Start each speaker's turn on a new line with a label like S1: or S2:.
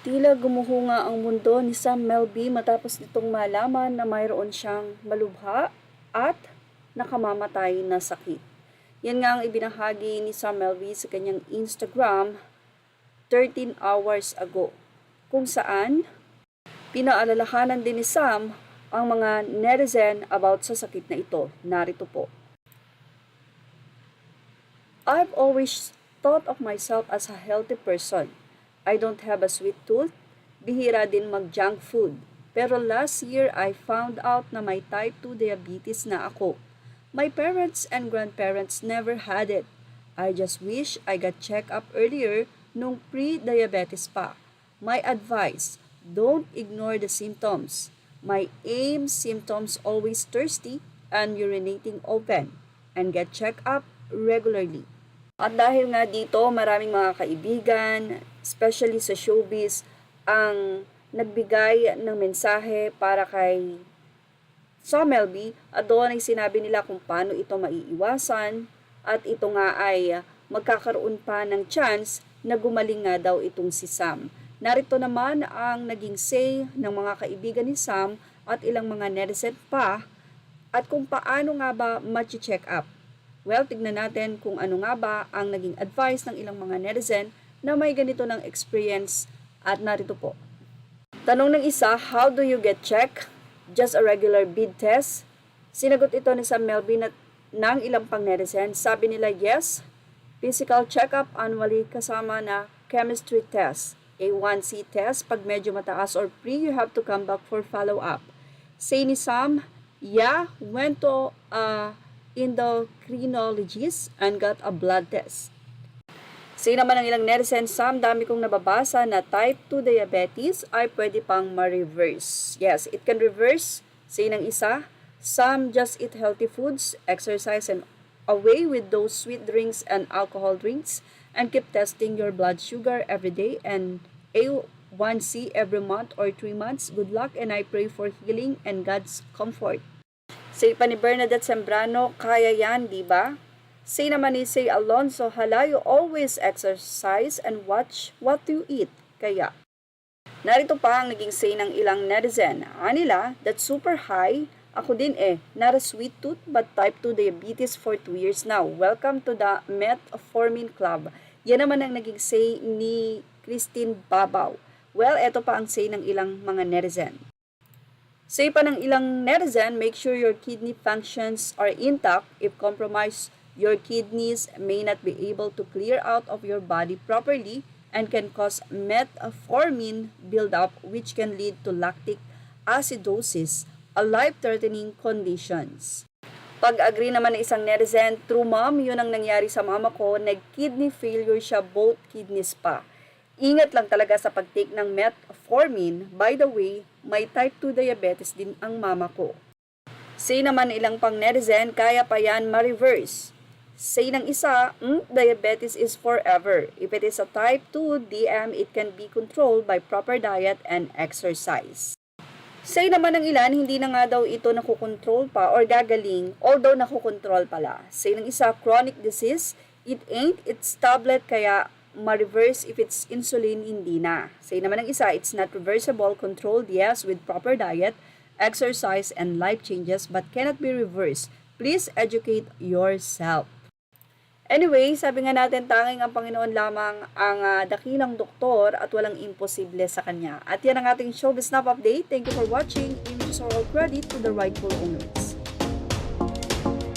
S1: Tila gumuho ang mundo ni Sam Melby matapos nitong malaman na mayroon siyang malubha at nakamamatay na sakit. Yan nga ang ibinahagi ni Sam Melby sa kanyang Instagram 13 hours ago, kung saan pinaalalahanan din ni Sam ang mga netizen about sa sakit na ito. Narito po. I've always thought of myself as a healthy person. I don't have a sweet tooth, bihira din mag-junk food. Pero last year, I found out na may type 2 diabetes na ako. My parents and grandparents never had it. I just wish I got checked up earlier nung pre-diabetes pa. My advice, don't ignore the symptoms. My aim symptoms always thirsty and urinating often, and get checked up regularly. At dahil nga dito, maraming mga kaibigan, especially sa showbiz, ang nagbigay ng mensahe para kay Sam Melby at doon ay sinabi nila kung paano ito maiiwasan at ito nga ay magkakaroon pa ng chance na gumaling nga daw itong si Sam. Narito naman ang naging say ng mga kaibigan ni Sam at ilang mga netizen pa at kung paano nga ba ma-check up. Well, tignan natin kung ano nga ba ang naging advice ng ilang mga netizen na may ganito ng experience at narito po. Tanong ng isa, how do you get checked? Just a regular bead test? Sinagot ito ni Sam Melby ng ilang pang netizen. Sabi nila, yes, physical check-up annually kasama na chemistry test, A1C test pag medyo mataas or pre, you have to come back for follow-up. Say ni Sam, yeah, went to endocrinologist and got a blood test. Say naman ng ilang netizen, Sam, dami kong nababasa na type 2 diabetes ay pwede pang ma-reverse. Yes, it can reverse. Say ng isa, Sam, just eat healthy foods, exercise, and away with those sweet drinks and alcohol drinks, and keep testing your blood sugar every day and A1C every month or 3 months. Good luck and I pray for healing and God's comfort. Say pa ni Bernadette Sembrano, kaya yan, di ba? Say naman ni Say Alonso, hala, you always exercise and watch what you eat. Kaya. Narito pa ang naging say ng ilang netizen. Anila, that's super high. Ako din not a sweet tooth but type 2 diabetes for 2 years now. Welcome to the Metformin Club. Yan naman ang naging say ni Christine Babaw. Well, eto pa ang say ng ilang mga netizen. Say pa ng ilang netizen, make sure your kidney functions are intact. If compromised, your kidneys may not be able to clear out of your body properly and can cause metformin buildup which can lead to lactic acidosis, a life-threatening conditions. Pag-agree naman ng isang netizen, true mom, yun ang nangyari sa mama ko, nag-kidney failure siya, both kidneys pa. Ingat lang talaga sa pag-take ng metformin. By the way, may type 2 diabetes din ang mama ko. Say naman ilang pang netizen, kaya pa yan ma-reverse. Say ng isa, diabetes is forever. If it is a type 2 DM, it can be controlled by proper diet and exercise. Say naman ng ilan, hindi na nga daw ito nakukontrol pa or gagaling, although nakukontrol pala. Say ng isa, chronic disease, it ain't, it's tablet kaya ma-reverse. If it's insulin, hindi na. Say naman ng isa, it's not reversible, controlled, yes, with proper diet, exercise, and life changes, but cannot be reversed. Please educate yourself. Anyway, sabi nga natin, tanging ang Panginoon lamang ang dakilang doktor at walang imposible sa Kanya. At yan ang ating Showbiz Snap Update. Thank you for watching. Images are all credit to the rightful owners.